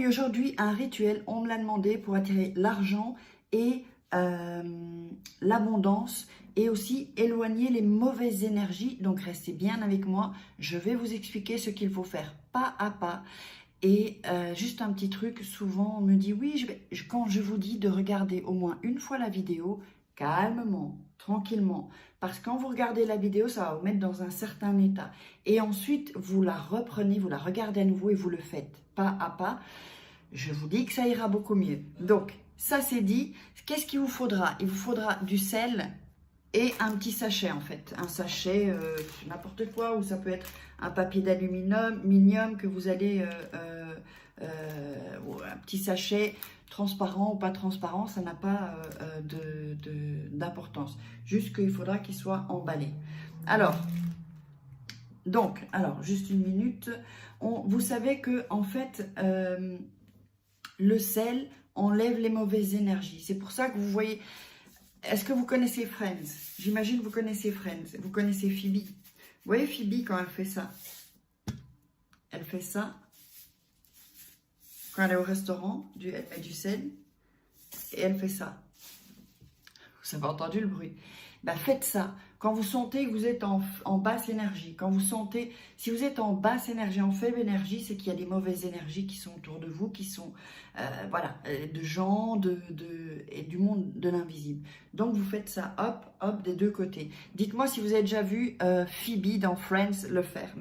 eu aujourd'hui un rituel, on me l'a demandé, pour attirer l'argent et l'abondance et aussi éloigner les mauvaises énergies. Donc restez bien avec moi, je vais vous expliquer ce qu'il faut faire pas à pas. Et juste un petit truc, souvent on me dit oui, quand je vous dis de regarder au moins une fois la vidéo, calmement, tranquillement, parce que quand vous regardez la vidéo, ça va vous mettre dans un certain état. Et ensuite, vous la reprenez, vous la regardez à nouveau et vous le faites pas à pas. Je vous dis que ça ira beaucoup mieux. Donc, ça c'est dit. Qu'est-ce qu'il vous faudra? Il vous faudra du sel et un petit sachet en fait. Un sachet, n'importe quoi, ou ça peut être un papier d'aluminium que vous allez... ou un petit sachet transparent ou pas transparent, ça n'a pas d'importance. Juste qu'il faudra qu'il soit emballé. Alors, juste une minute. Vous savez que en fait... le sel enlève les mauvaises énergies. C'est pour ça que vous voyez... Est-ce que vous connaissez Friends? J'imagine que vous connaissez Friends. Vous connaissez Phoebe. Vous voyez Phoebe quand elle fait ça? Elle fait ça. Quand elle est au restaurant, elle met du sel. Et elle fait ça. Vous avez entendu le bruit? Ben, faites ça. Quand vous sentez que vous êtes en basse énergie, quand vous sentez, si vous êtes en basse énergie, en faible énergie, c'est qu'il y a des mauvaises énergies qui sont autour de vous, qui sont, de gens, et du monde de l'invisible. Donc, vous faites ça, hop, hop, des deux côtés. Dites-moi si vous avez déjà vu Phoebe dans Friends le faire.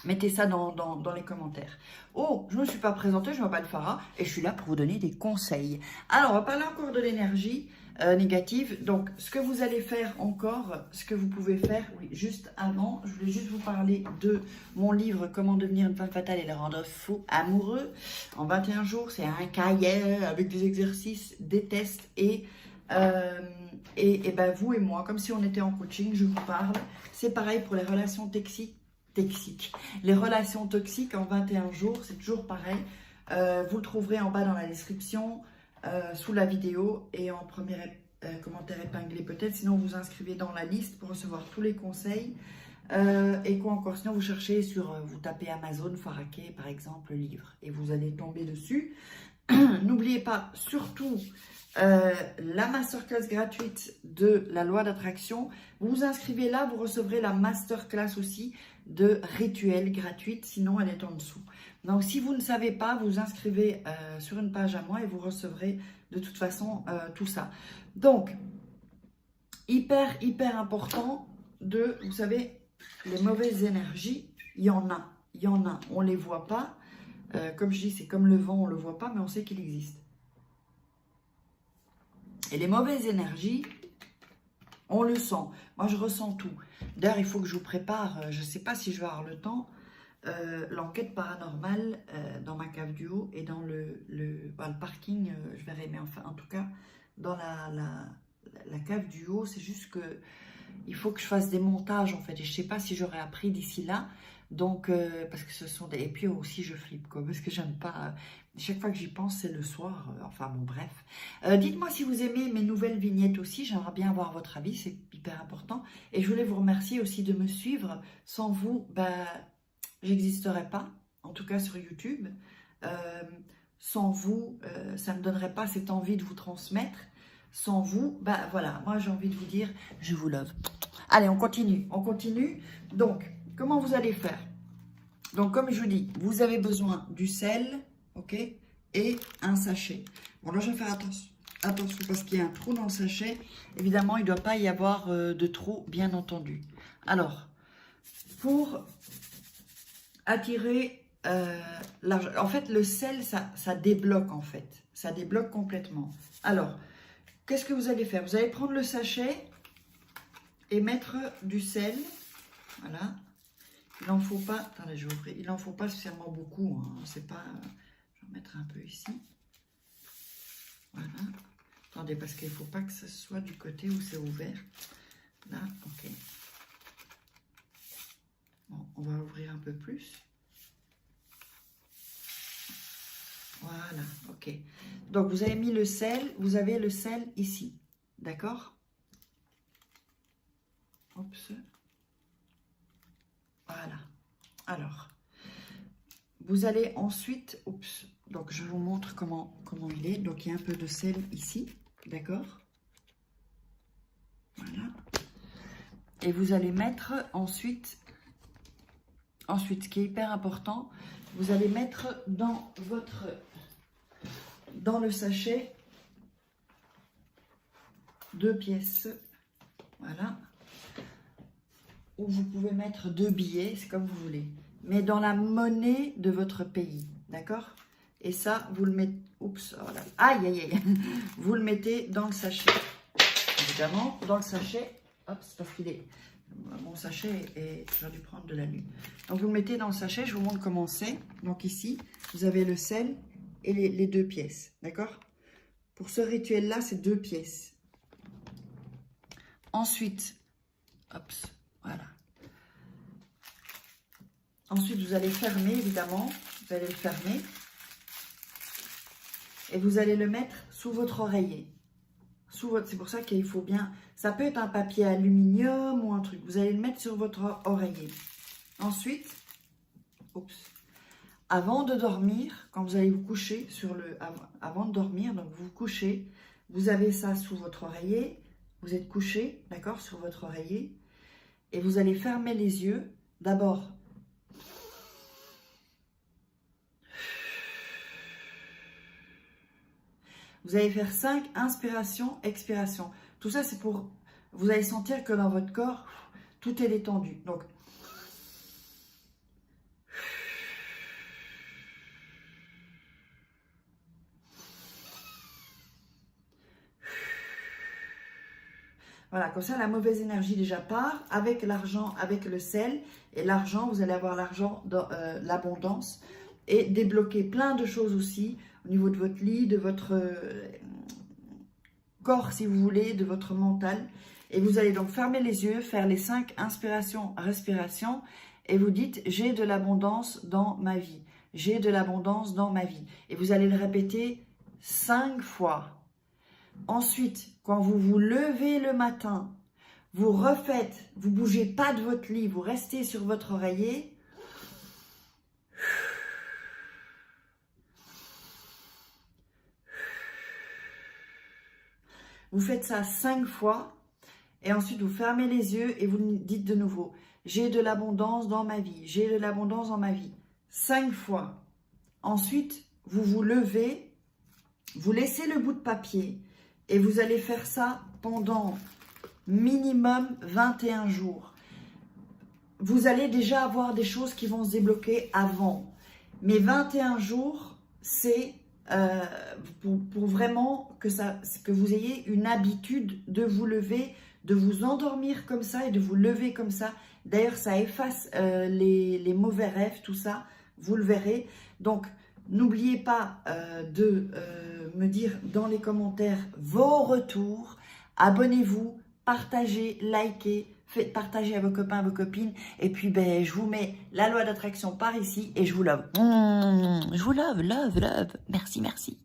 Mettez ça dans les commentaires. Oh, je ne me suis pas présentée, je m'appelle Farah et je suis là pour vous donner des conseils. Alors, on va parler encore de l'énergie négative. Donc, ce que vous allez faire encore, ce que vous pouvez faire, oui, juste avant, je voulais juste vous parler de mon livre « Comment devenir une femme fatale et le rendre fou amoureux » en 21 jours. C'est un cahier avec des exercices, des tests et ben, vous et moi, comme si on était en coaching, je vous parle. C'est pareil pour les relations toxiques. Les relations toxiques en 21 jours, c'est toujours pareil. Vous le trouverez en bas dans la description, sous la vidéo et en premier commentaire épinglé peut-être. Sinon, vous inscrivez dans la liste pour recevoir tous les conseils. Et quoi encore? Sinon, vous cherchez vous tapez Amazon, Faraké par exemple, livre, et vous allez tomber dessus. N'oubliez pas, surtout, la masterclass gratuite de la loi d'attraction. Vous vous inscrivez là, vous recevrez la masterclass aussi de rituel gratuite, sinon elle est en dessous. Donc si vous ne savez pas, vous vous inscrivez sur une page à moi et vous recevrez de toute façon tout ça. Donc, hyper important vous savez, les mauvaises énergies, il y en a, on ne les voit pas. Comme je dis, c'est comme le vent, on ne le voit pas, mais on sait qu'il existe. Et les mauvaises énergies, on le sent. Moi, je ressens tout. D'ailleurs, il faut que je vous prépare, je ne sais pas si je vais avoir le temps, l'enquête paranormale dans ma cave du haut et dans le parking, je verrai, mais enfin, en tout cas, dans la cave du haut, c'est juste que il faut que je fasse des montages, en fait, et je ne sais pas si j'aurai appris d'ici là. Donc, parce que ce sont des... Et puis aussi, je flippe, quoi, parce que j'aime pas... chaque fois que j'y pense, c'est le soir. Enfin, bon, bref. Dites-moi si vous aimez mes nouvelles vignettes aussi. J'aimerais bien avoir votre avis, c'est hyper important. Et je voulais vous remercier aussi de me suivre. Sans vous, j'existerais pas, en tout cas sur YouTube. Sans vous, ça ne me donnerait pas cette envie de vous transmettre. Sans vous, voilà, moi j'ai envie de vous dire, je vous love. Allez, on continue. Donc, comment vous allez faire? Donc, comme je vous dis, vous avez besoin du sel, ok, et un sachet. Bon, là, je vais faire attention parce qu'il y a un trou dans le sachet. Évidemment, il ne doit pas y avoir de trou, bien entendu. Alors, pour attirer l'argent, en fait, le sel, ça débloque, en fait. Ça débloque complètement. Alors, qu'est-ce que vous allez faire? Vous allez prendre le sachet et mettre du sel. Voilà. Il n'en faut pas, attendez, je vais ouvrir. Il n'en faut pas spécialement beaucoup. Hein. C'est pas. Je vais mettre un peu ici. Voilà. Attendez, parce qu'il ne faut pas que ce soit du côté où c'est ouvert. Là, ok. Bon, on va ouvrir un peu plus. Voilà, ok. Donc, vous avez mis le sel. Vous avez le sel ici. D'accord? Oups. Voilà. Alors, Vous allez ensuite, oups, donc je vous montre comment il est. Donc il y a un peu de sel ici, d'accord? Voilà. Et vous allez mettre ensuite, ce qui est hyper important, vous allez mettre dans le sachet 2 pièces, voilà. Ou vous pouvez mettre 2 billets, c'est comme vous voulez. Mais dans la monnaie de votre pays, d'accord? Et ça, vous le mettez... Oups, voilà. Aïe, aïe, aïe. Vous le mettez dans le sachet. Évidemment, dans le sachet... Hop, c'est parce qu'il est... Mon sachet est... J'aurais dû prendre de la nuit. Donc, vous le mettez dans le sachet. Je vous montre comment c'est. Donc, ici, vous avez le sel et les 2 pièces, d'accord? Pour ce rituel-là, c'est 2 pièces. Ensuite, hop, voilà. Ensuite, vous allez fermer, évidemment. Vous allez le fermer. Et vous allez le mettre sous votre oreiller. C'est pour ça qu'il faut bien... Ça peut être un papier aluminium ou un truc. Vous allez le mettre sur votre oreiller. Ensuite, oups, avant de dormir, quand vous allez vous coucher, avant de dormir, donc vous vous couchez, vous avez ça sous votre oreiller. Vous êtes couché, d'accord, sur votre oreiller. Et vous allez fermer les yeux. D'abord... Vous allez faire 5 inspirations, expirations. Tout ça, c'est pour... Vous allez sentir que dans votre corps, tout est détendu. Donc, voilà, comme ça, la mauvaise énergie déjà part avec l'argent, avec le sel. Et l'argent, vous allez avoir l'argent dans l'abondance. Et débloquer plein de choses aussi au niveau de votre lit, de votre corps, si vous voulez, de votre mental. Et vous allez donc fermer les yeux, faire les 5 inspirations, respirations. Et vous dites, j'ai de l'abondance dans ma vie. J'ai de l'abondance dans ma vie. Et vous allez le répéter 5 fois. Ensuite, quand vous vous levez le matin, vous refaites, vous ne bougez pas de votre lit, vous restez sur votre oreiller. Vous faites ça 5 fois et ensuite vous fermez les yeux et vous dites de nouveau, j'ai de l'abondance dans ma vie, j'ai de l'abondance dans ma vie. 5 fois. Ensuite, vous vous levez, vous laissez le bout de papier et vous allez faire ça pendant minimum 21 jours. Vous allez déjà avoir des choses qui vont se débloquer avant. Mais 21 jours, c'est pour vraiment que vous ayez une habitude de vous lever, de vous endormir comme ça et de vous lever comme ça. D'ailleurs, ça efface les mauvais rêves, tout ça, vous le verrez. Donc, n'oubliez pas de me dire dans les commentaires vos retours. Abonnez-vous, partagez, likez, faites partager à vos copains, vos copines. Et puis, ben, je vous mets la loi d'attraction par ici et je vous love. Je vous love, love, love. Merci, merci.